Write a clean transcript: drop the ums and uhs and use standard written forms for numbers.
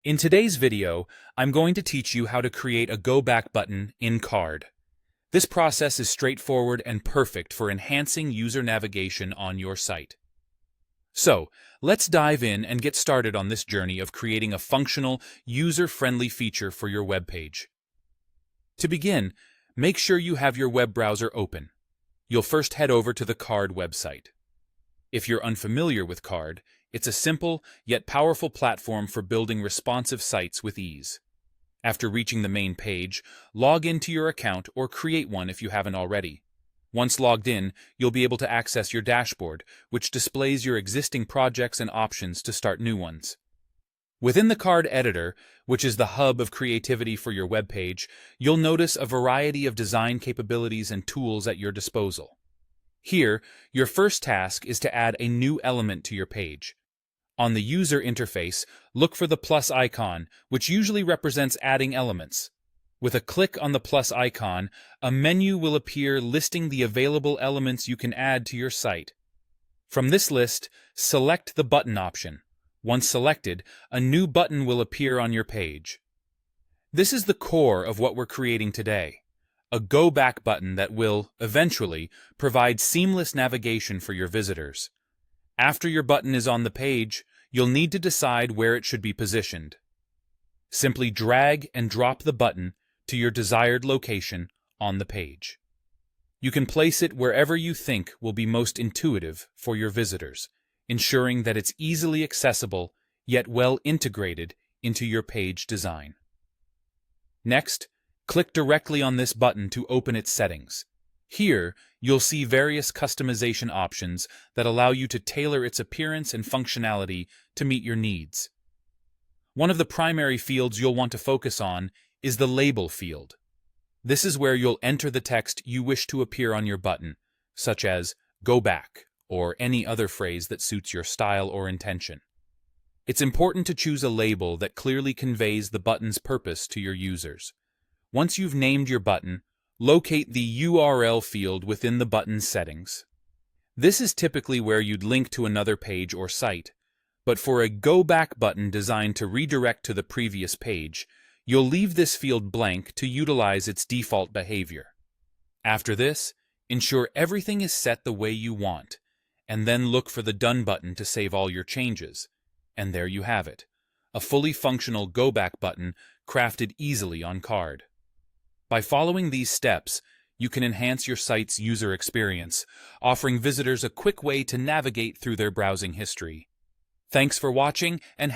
In today's video, I'm going to teach you how to create a Go Back button in Carrd. This process is straightforward and perfect for enhancing user navigation on your site. So, let's dive in and get started on this journey of creating a functional, user-friendly feature for your web page. To begin, make sure you have your web browser open. You'll first head over to the Carrd website. If you're unfamiliar with Carrd, it's a simple yet powerful platform for building responsive sites with ease. After reaching the main page, log into your account or create one if you haven't already. Once logged in, you'll be able to access your dashboard, which displays your existing projects and options to start new ones. Within the Carrd editor, which is the hub of creativity for your web page, you'll notice a variety of design capabilities and tools at your disposal. Here, your first task is to add a new element to your page. On the user interface, look for the plus icon, which usually represents adding elements. With a click on the plus icon, a menu will appear listing the available elements you can add to your site. From this list, select the button option. Once selected, a new button will appear on your page. This is the core of what we're creating today. A Go Back button that will, eventually, provide seamless navigation for your visitors. After your button is on the page, you'll need to decide where it should be positioned. Simply drag and drop the button to your desired location on the page. You can place it wherever you think will be most intuitive for your visitors, ensuring that it's easily accessible yet well integrated into your page design. Next, click directly on this button to open its settings. Here, you'll see various customization options that allow you to tailor its appearance and functionality to meet your needs. One of the primary fields you'll want to focus on is the label field. This is where you'll enter the text you wish to appear on your button, such as "Go Back" or any other phrase that suits your style or intention. It's important to choose a label that clearly conveys the button's purpose to your users. Once you've named your button, locate the URL field within the button's settings. This is typically where you'd link to another page or site, but for a Go Back button designed to redirect to the previous page, you'll leave this field blank to utilize its default behavior. After this, ensure everything is set the way you want, and then look for the Done button to save all your changes. And there you have it, a fully functional Go Back button crafted easily on Carrd. By following these steps, you can enhance your site's user experience, offering visitors a quick way to navigate through their browsing history. Thanks for watching, and